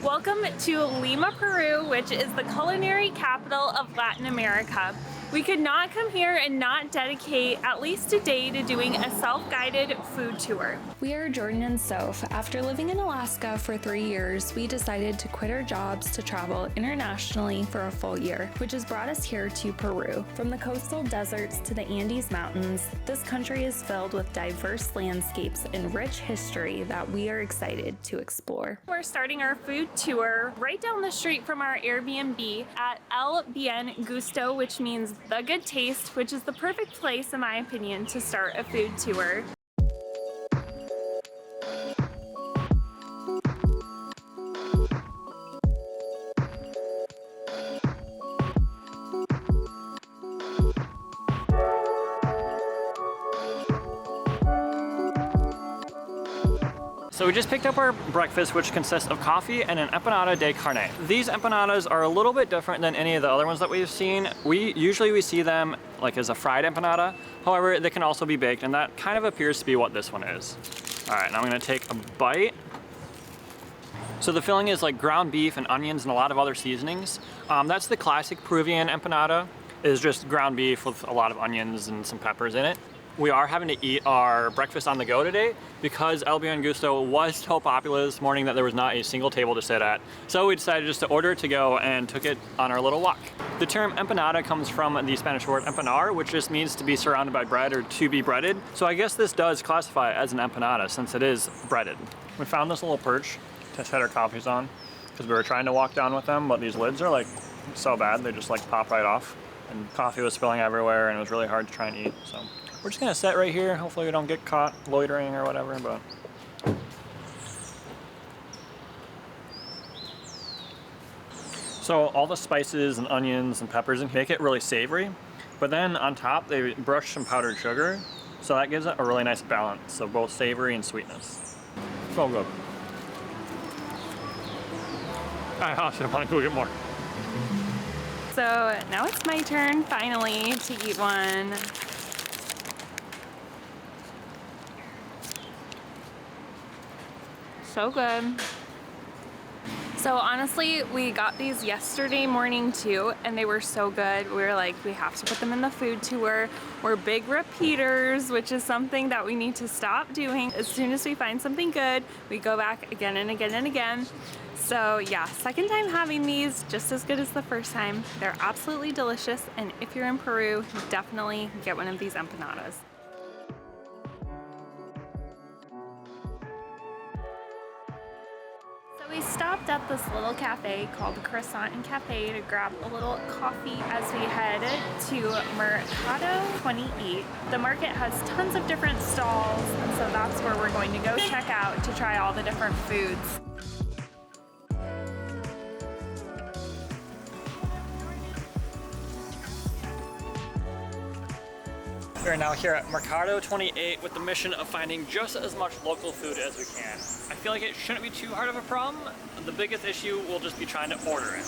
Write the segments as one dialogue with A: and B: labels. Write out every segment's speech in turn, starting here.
A: Welcome to Lima, Peru, which is the culinary capital of Latin America. We could not come here and not dedicate at least a day to doing a self-guided food tour.
B: We are Jordan and Soph. After living in Alaska for 3 years, we decided to quit our jobs to travel internationally for a full year, which has brought us here to Peru. From the coastal deserts to the Andes Mountains, this country is filled with diverse landscapes and rich history that we are excited to explore.
A: We're starting our food tour right down the street from our Airbnb at El Bien Gusto, which means the good taste, which is the perfect place, in my opinion, to start a food tour.
C: So we just picked up our breakfast, which consists of coffee and an empanada de carne. These empanadas are a little bit different than any of the other ones that we've seen. Usually we see them like as a fried empanada. However, they can also be baked, and that kind of appears to be what this one is. All right, now I'm gonna take a bite. So the filling is like ground beef and onions and a lot of other seasonings. That's the classic Peruvian empanada, is just ground beef with a lot of onions and some peppers in it. We are having to eat our breakfast on the go today because El Bien Gusto was so popular this morning that there was not a single table to sit at. So we decided just to order it to go and took it on our little walk. The term empanada comes from the Spanish word empanar, which just means to be surrounded by bread or to be breaded. So I guess this does classify as an empanada since it is breaded. We found this little perch to set our coffees on because we were trying to walk down with them, but these lids are like so bad, they just like pop right off. And coffee was spilling everywhere and it was really hard to try and eat. So we're just gonna sit right here. Hopefully we don't get caught loitering or whatever, but. So all the spices and onions and peppers and make it really savory. But then on top, they brush some powdered sugar. So that gives it a really nice balance of both savory and sweetness. So good. I honestly want to go get more.
A: So now it's my turn, finally, to eat one. So good. So honestly, we got these yesterday morning too, and they were so good. We were like, we have to put them in the food tour. We're big repeaters, which is something that we need to stop doing. As soon as we find something good, we go back again and again and again. So yeah, second time having these, just as good as the first time. They're absolutely delicious, and if you're in Peru, definitely get one of these empanadas. We stopped at this little cafe called Croissant and Cafe to grab a little coffee as we head to Mercado 28. The market has tons of different stalls, and so that's where we're going to go check out to try all the different foods.
C: We are now here at Mercado 28 with the mission of finding just as much local food as we can. I feel like it shouldn't be too hard of a problem. The biggest issue will just be trying to order it.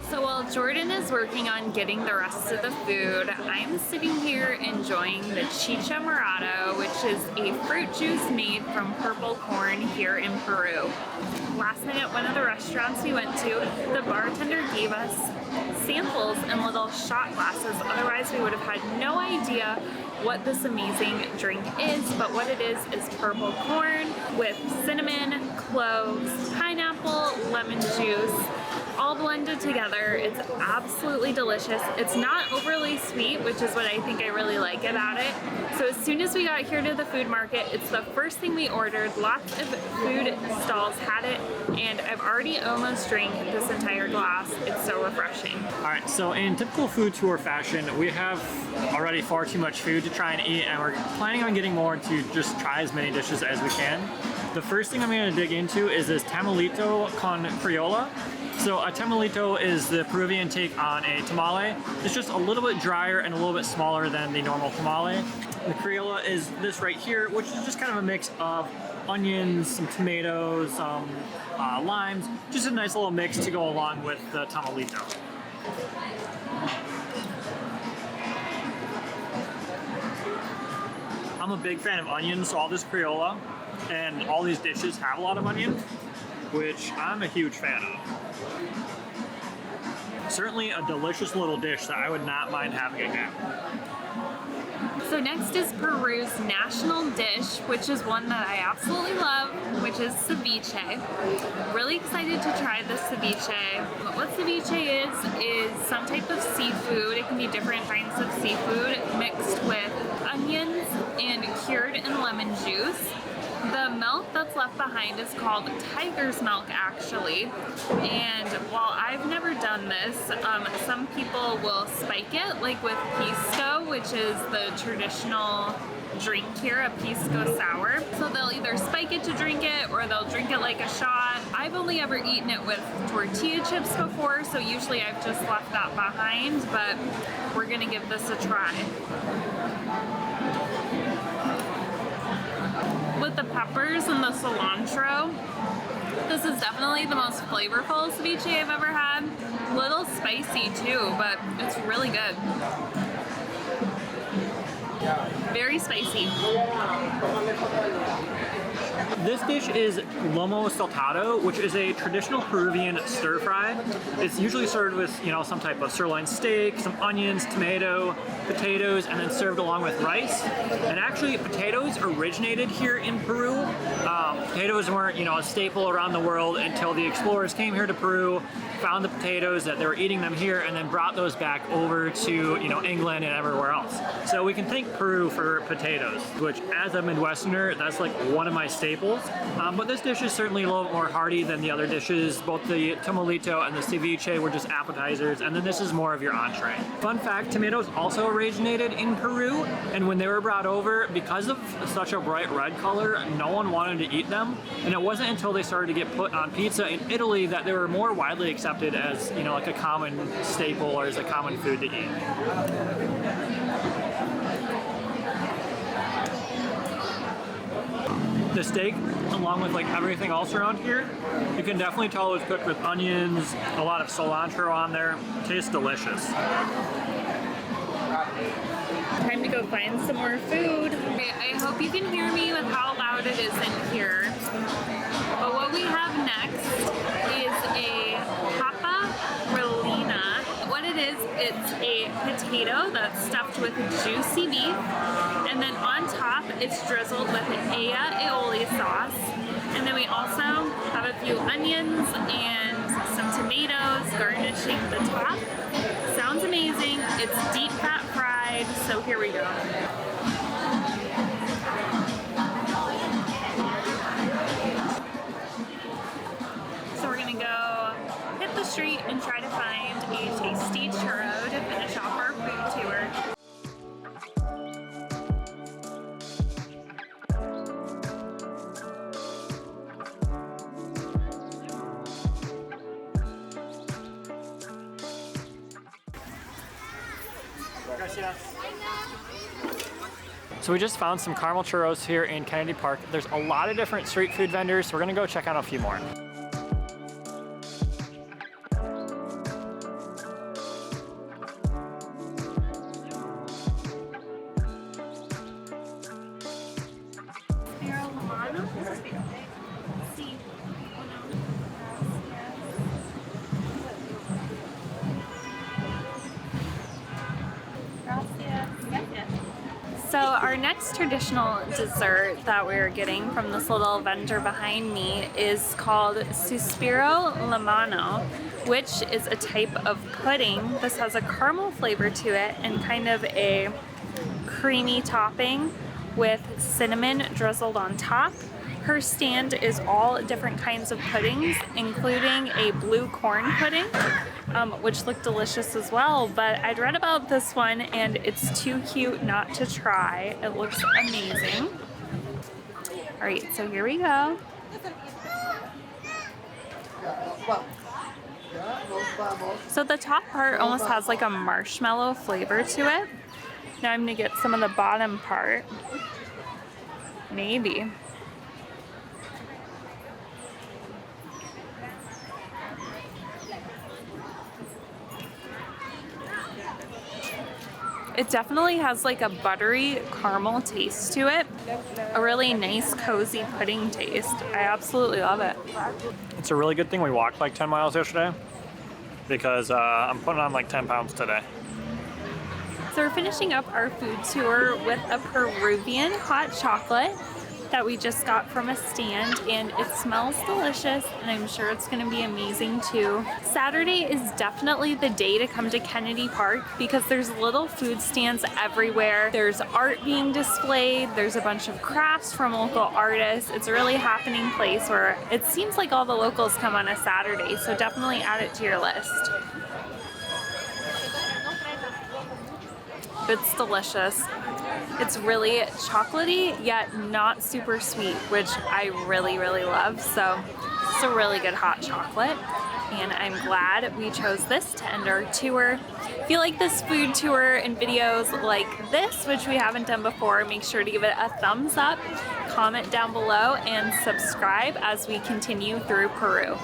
A: So while Jordan is working on getting the rest of the food, I'm sitting here enjoying the chicha morada, which is a fruit juice made from purple corn here in Peru. Last night at one of the restaurants we went to, the bartender gave us samples in little shot glasses. Otherwise, we would have had no idea what this amazing drink is, but what it is purple corn with cinnamon, cloves, pineapple, lemon juice, all blended together. It's absolutely delicious. It's not overly sweet, which is what I think I really like about it. So as soon as we got here to the food market, it's the first thing we ordered. Lots of food stalls had it, and I've already almost drank this entire glass. It's so refreshing.
C: All right, so in typical food tour fashion, we have already far too much food to try and eat, and we're planning on getting more to just try as many dishes as we can. The first thing I'm going to dig into is this tamalito con criolla. So a tamalito is the Peruvian take on a tamale. It's just a little bit drier and a little bit smaller than the normal tamale. The Criolla is this right here, which is just kind of a mix of onions, some tomatoes, some limes, just a nice little mix to go along with the tamalito. I'm a big fan of onions, so all this Criolla and all these dishes have a lot of onion, which I'm a huge fan of. Certainly a delicious little dish that I would not mind having again.
A: So next is Peru's national dish, which is one that I absolutely love, which is ceviche. Really excited to try this ceviche. What ceviche is some type of seafood. It can be different kinds of seafood mixed with onions and cured in lemon juice. The milk that's left behind is called tiger's milk, actually. And while I've never done this, some people will spike it, like with pisco, which is the traditional drink here, a pisco sour. So they'll either spike it to drink it, or they'll drink it like a shot. I've only ever eaten it with tortilla chips before, so usually I've just left that behind, but we're gonna give this a try. With the peppers and the cilantro, this is definitely the most flavorful ceviche I've ever had. A little spicy too, but it's really good. Very spicy.
C: This dish is lomo saltado, which is a traditional Peruvian stir fry. It's usually served with, some type of sirloin steak, some onions, tomato, potatoes, and then served along with rice. And actually, potatoes originated here in Peru. Potatoes weren't, a staple around the world until the explorers came here to Peru, found the potatoes, that they were eating them here, and then brought those back over to, England and everywhere else. So we can thank Peru for potatoes, which as a Midwesterner, that's like one of my staples. But this dish is certainly a little bit more hearty than the other dishes. Both the tamalito and the ceviche were just appetizers, and then this is more of your entree. Fun fact, tomatoes also originated in Peru, and when they were brought over, because of such a bright red color, no one wanted to eat them. And it wasn't until they started to get put on pizza in Italy that they were more widely accepted as, like a common staple or as a common food to eat. The steak, along with everything else around here, you can definitely tell it was cooked with onions, a lot of cilantro on there. Tastes delicious.
A: Time to go find some more food. Okay, I hope you can hear me with how loud it is in here. But what we have next is a papa relina. What it is, it's a potato that's stuffed with juicy beef, and then on top it's drizzled with an aioli sauce. And then we also have a few onions and some tomatoes garnishing the top. Sounds amazing. It's deep fat fried, so here we go. So we're gonna go hit the street and try to find a tasty churro to finish off our food tour.
C: So we just found some caramel churros here in Kennedy Park. There's a lot of different street food vendors, so we're gonna go check out a few more.
A: So our next traditional dessert that we're getting from this little vendor behind me is called Suspiro Limano, which is a type of pudding. This has a caramel flavor to it and kind of a creamy topping with cinnamon drizzled on top. Her stand is all different kinds of puddings, including a blue corn pudding, which looked delicious as well, but I'd read about this one and it's too cute not to try. It looks amazing. All right, so here we go. So the top part almost has like a marshmallow flavor to it.
B: Now I'm gonna get some of the bottom part. Maybe. It definitely has like a buttery caramel taste to it. A really nice, cozy pudding taste. I absolutely love it.
C: It's a really good thing we walked like 10 miles yesterday because I'm putting on like 10 pounds today.
B: So we're finishing up our food tour with a Peruvian hot chocolate that we just got from a stand, and it smells delicious, and I'm sure it's gonna be amazing too. Saturday is definitely the day to come to Kennedy Park because there's little food stands everywhere. There's art being displayed, there's a bunch of crafts from local artists. It's a really happening place where it seems like all the locals come on a Saturday, so definitely add it to your list. It's delicious. It's really chocolatey, yet not super sweet, which I really, really love. So it's a really good hot chocolate, and I'm glad we chose this to end our tour. If you like this food tour and videos like this, which we haven't done before, make sure to give it a thumbs up, comment down below, and subscribe as we continue through Peru.